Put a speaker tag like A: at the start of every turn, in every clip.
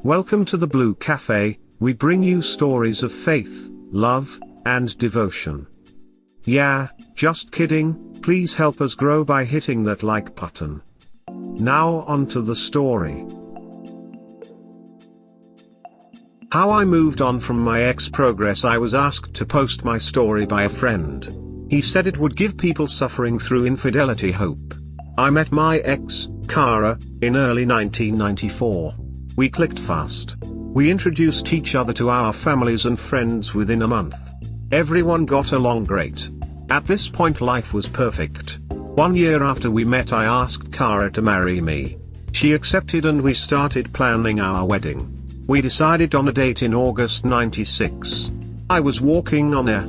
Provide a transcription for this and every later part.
A: Welcome to the Blue Cafe. We bring you stories of faith, love, and devotion. Yeah, just kidding, please help us grow by hitting that like button. Now on to the story. How I moved on from my ex-progress. I was asked to post my story by a friend. He said it would give people suffering through infidelity hope. I met my ex, Kara, in early 1994. We clicked fast. We introduced each other to our families and friends within a month. Everyone got along great. At this point life was perfect. 1 year after we met I asked Kara to marry me. She accepted and we started planning our wedding. We decided on a date in August 96. I was walking on air.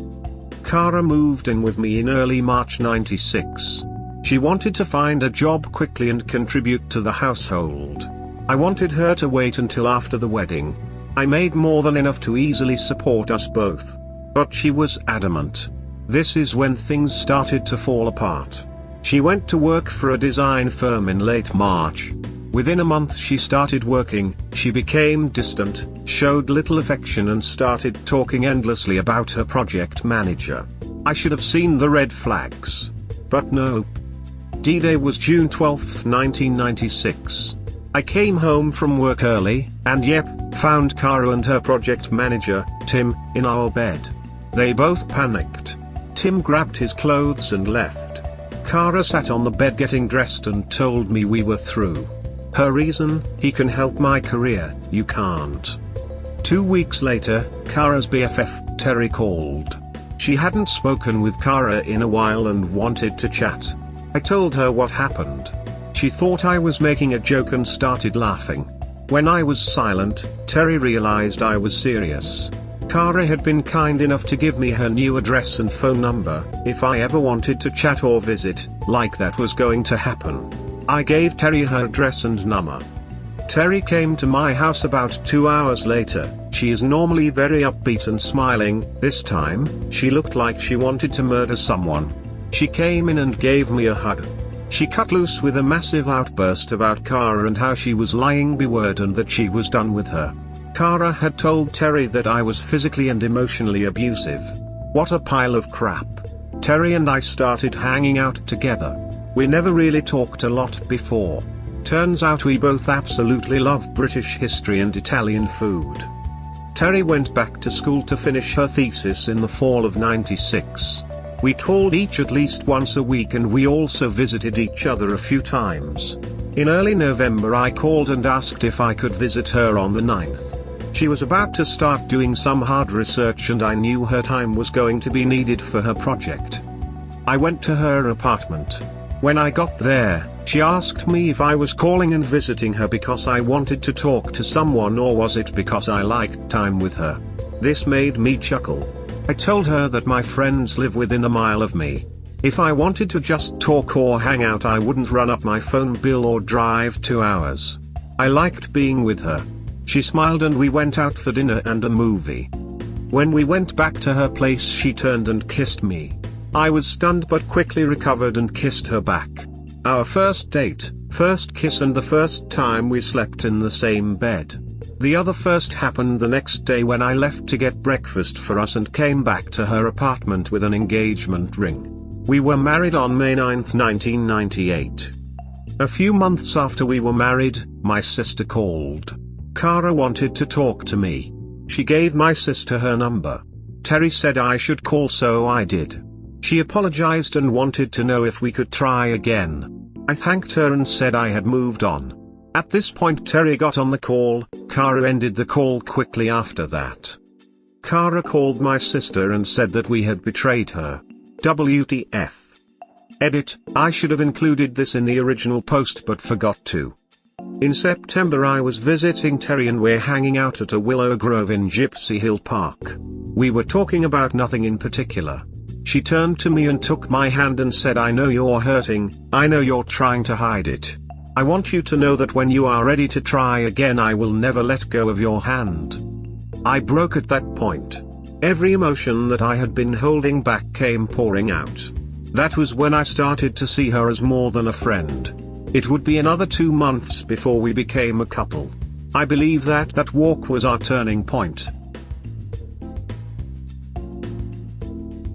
A: Kara moved in with me in early March 96. She wanted to find a job quickly and contribute to the household. I wanted her to wait until after the wedding. I made more than enough to easily support us both. But she was adamant. This is when things started to fall apart. She went to work for a design firm in late March. Within a month she started working, she became distant, showed little affection and started talking endlessly about her project manager. I should have seen the red flags. But no. D-Day was June 12, 1996. I came home from work early, and found Kara and her project manager, Tim, in our bed. They both panicked. Tim grabbed his clothes and left. Kara sat on the bed getting dressed and told me we were through. Her reason: he can help my career, you can't. 2 weeks later, Kara's BFF, Terry, called. She hadn't spoken with Kara in a while and wanted to chat. I told her what happened. She thought I was making a joke and started laughing. When I was silent, Terry realized I was serious. Kara had been kind enough to give me her new address and phone number, if I ever wanted to chat or visit, like that was going to happen. I gave Terry her address and number. Terry came to my house about 2 hours later. She is normally very upbeat and smiling. This time, she looked like she wanted to murder someone. She came in and gave me a hug. She cut loose with a massive outburst about Kara and how she was lying beword and that she was done with her. Kara had told Terry that I was physically and emotionally abusive. What a pile of crap. Terry and I started hanging out together. We never really talked a lot before. Turns out we both absolutely love British history and Italian food. Terry went back to school to finish her thesis in the fall of 96. We called each at least once a week and we also visited each other a few times. In early November I called and asked if I could visit her on the 9th. She was about to start doing some hard research and I knew her time was going to be needed for her project. I went to her apartment. When I got there, she asked me if I was calling and visiting her because I wanted to talk to someone or was it because I liked time with her. This made me chuckle. I told her that my friends live within a mile of me. If I wanted to just talk or hang out I wouldn't run up my phone bill or drive 2 hours. I liked being with her. She smiled and we went out for dinner and a movie. When we went back to her place she turned and kissed me. I was stunned but quickly recovered and kissed her back. Our first date, first kiss and the first time we slept in the same bed. The other first happened the next day when I left to get breakfast for us and came back to her apartment with an engagement ring. We were married on May 9, 1998. A few months after we were married, my sister called. Kara wanted to talk to me. She gave my sister her number. Terry said I should call so I did. She apologized and wanted to know if we could try again. I thanked her and said I had moved on. At this point Terry got on the call. Kara ended the call quickly after that. Kara called my sister and said that we had betrayed her. WTF. Edit: I should have included this in the original post but forgot to. In September I was visiting Terry and we're hanging out at a willow grove in Gypsy Hill Park. We were talking about nothing in particular. She turned to me and took my hand and said, I know you're hurting, I know you're trying to hide it. I want you to know that when you are ready to try again I will never let go of your hand. I broke at that point. Every emotion that I had been holding back came pouring out. That was when I started to see her as more than a friend. It would be another 2 months before we became a couple. I believe that walk was our turning point.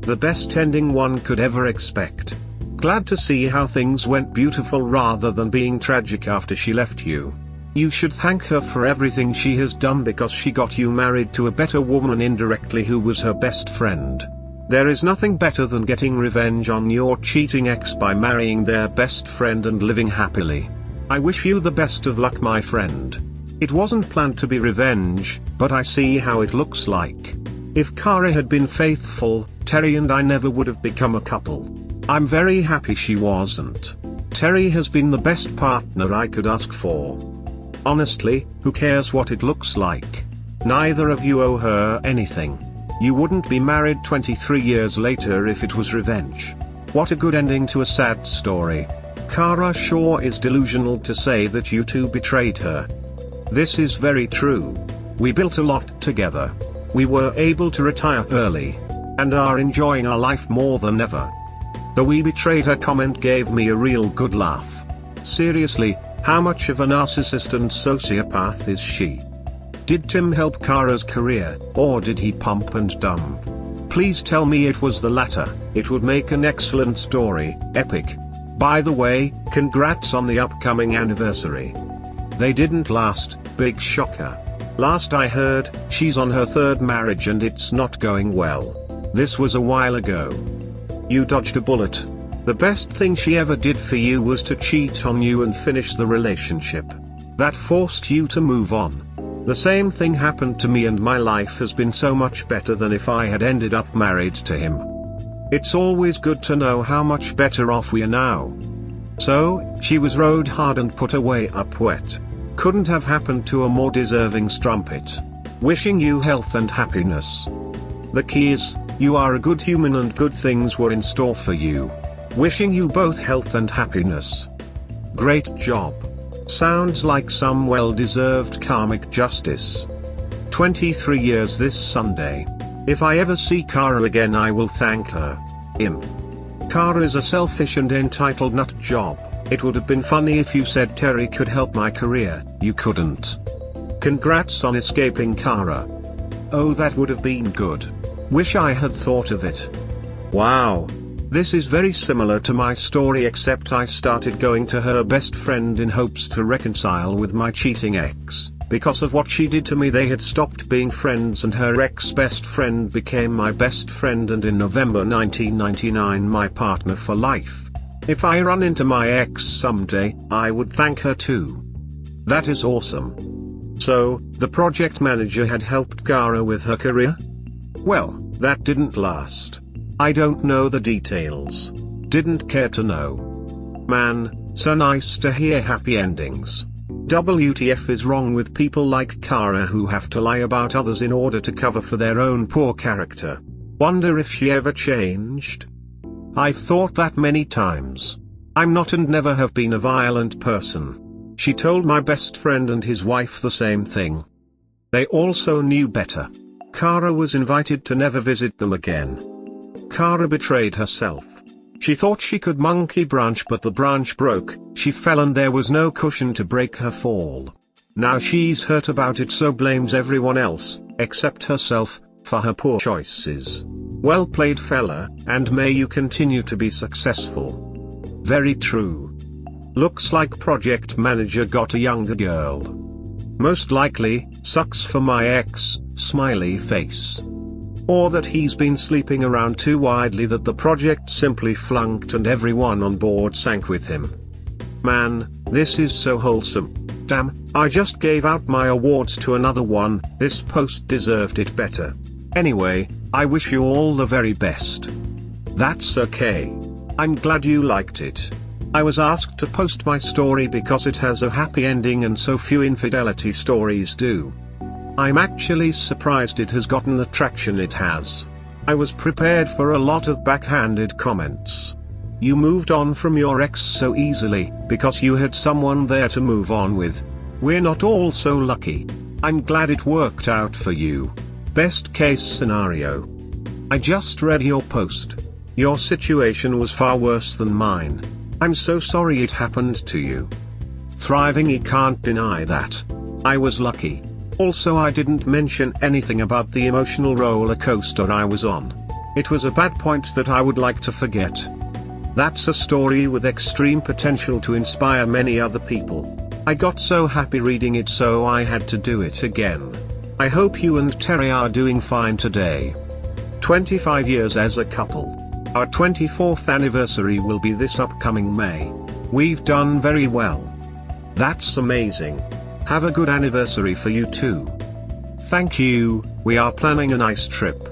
A: The best ending one could ever expect. Glad to see how things went beautiful rather than being tragic after she left you. You should thank her for everything she has done because she got you married to a better woman indirectly who was her best friend. There is nothing better than getting revenge on your cheating ex by marrying their best friend and living happily. I wish you the best of luck, my friend. It wasn't planned to be revenge, but I see how it looks like. If Kara had been faithful, Terry and I never would have become a couple. I'm very happy she wasn't. Terry has been the best partner I could ask for. Honestly, who cares what it looks like? Neither of you owe her anything. You wouldn't be married 23 years later if it was revenge. What a good ending to a sad story. Kara sure is delusional to say that you two betrayed her. This is very true. We built a lot together. We were able to retire early. And are enjoying our life more than ever. The "we betrayed her" comment gave me a real good laugh. Seriously, how much of a narcissist and sociopath is she? Did Tim help Kara's career, or did he pump and dump? Please tell me it was the latter. It would make an excellent story. Epic. By the way, congrats on the upcoming anniversary. They didn't last. Big shocker. Last I heard, she's on her third marriage and it's not going well. This was a while ago. You dodged a bullet. The best thing she ever did for you was to cheat on you and finish the relationship. That forced you to move on. The same thing happened to me and my life has been so much better than if I had ended up married to him. It's always good to know how much better off we are now. So, she was rode hard and put away up wet. Couldn't have happened to a more deserving strumpet. Wishing you health and happiness. The key is, you are a good human and good things were in store for you. Wishing you both health and happiness. Great job. Sounds like some well-deserved karmic justice. 23 years this Sunday. If I ever see Kara again I will thank her. Imp. Kara is a selfish and entitled nut job. It would have been funny if you said Terry could help my career. You couldn't. Congrats on escaping Kara. Oh, that would have been good. Wish I had thought of it. Wow. This is very similar to my story, except I started going to her best friend in hopes to reconcile with my cheating ex. Because of what she did to me they had stopped being friends and her ex-best friend became my best friend and in November 1999 my partner for life. If I run into my ex someday, I would thank her too. That is awesome. So, the project manager had helped Kara with her career? Well, that didn't last. I don't know the details. Didn't care to know. Man, so nice to hear happy endings. WTF is wrong with people like Kara who have to lie about others in order to cover for their own poor character. Wonder if she ever changed? I've thought that many times. I'm not and never have been a violent person. She told my best friend and his wife the same thing. They also knew better. Kara was invited to never visit them again. Kara betrayed herself. She thought she could monkey branch but the branch broke, she fell and there was no cushion to break her fall. Now she's hurt about it so blames everyone else, except herself, for her poor choices. Well played fella, and may you continue to be successful. Very true. Looks like project manager got a younger girl. Most likely, sucks for my ex, smiley face. Or that he's been sleeping around too widely that the project simply flunked and everyone on board sank with him. Man, this is so wholesome. Damn, I just gave out my awards to another one, this post deserved it better. Anyway, I wish you all the very best. That's okay. I'm glad you liked it. I was asked to post my story because it has a happy ending and so few infidelity stories do. I'm actually surprised it has gotten the traction it has. I was prepared for a lot of backhanded comments. You moved on from your ex so easily, because you had someone there to move on with. We're not all so lucky. I'm glad it worked out for you. Best case scenario. I just read your post. Your situation was far worse than mine. I'm so sorry it happened to you. Thriving, you can't deny that. I was lucky. Also, I didn't mention anything about the emotional roller coaster I was on. It was a bad point that I would like to forget. That's a story with extreme potential to inspire many other people. I got so happy reading it, so I had to do it again. I hope you and Terry are doing fine today. 25 years as a couple. Our 24th anniversary will be this upcoming May. We've done very well. That's amazing. Have a good anniversary for you too. Thank you. We are planning a nice trip.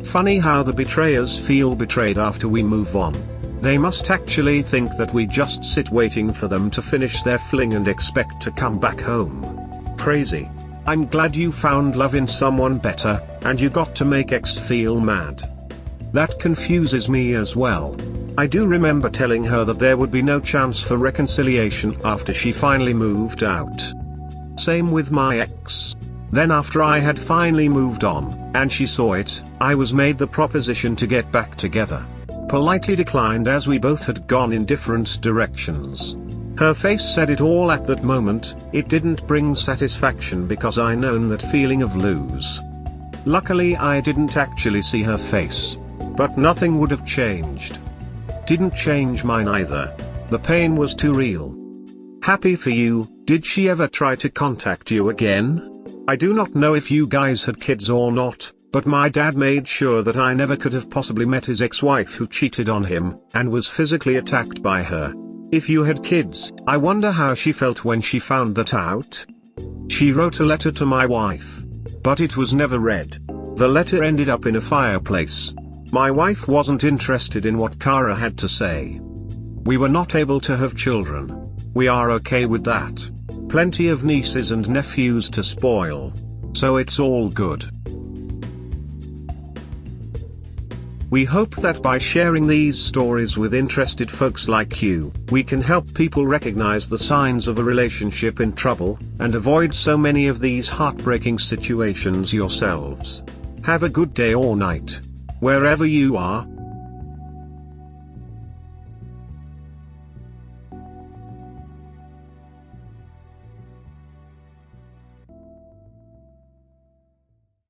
A: Funny how the betrayers feel betrayed after we move on. They must actually think that we just sit waiting for them to finish their fling and expect to come back home. Crazy. I'm glad you found love in someone better, and you got to make X feel mad. That confuses me as well. I do remember telling her that there would be no chance for reconciliation after she finally moved out. Same with my ex. Then after I had finally moved on, and she saw it, I was made the proposition to get back together. Politely declined as we both had gone in different directions. Her face said it all at that moment. It didn't bring satisfaction because I known that feeling of lose. Luckily I didn't actually see her face. But nothing would have changed. Didn't change mine either. The pain was too real. Happy for you. Did she ever try to contact you again? I do not know if you guys had kids or not, but my dad made sure that I never could have possibly met his ex-wife who cheated on him, and was physically attacked by her. If you had kids, I wonder how she felt when she found that out. She wrote a letter to my wife. But it was never read. The letter ended up in a fireplace. My wife wasn't interested in what Kara had to say. We were not able to have children. We are okay with that. Plenty of nieces and nephews to spoil. So it's all good. We hope that by sharing these stories with interested folks like you, we can help people recognize the signs of a relationship in trouble, and avoid so many of these heartbreaking situations yourselves. Have a good day or night. Wherever you are.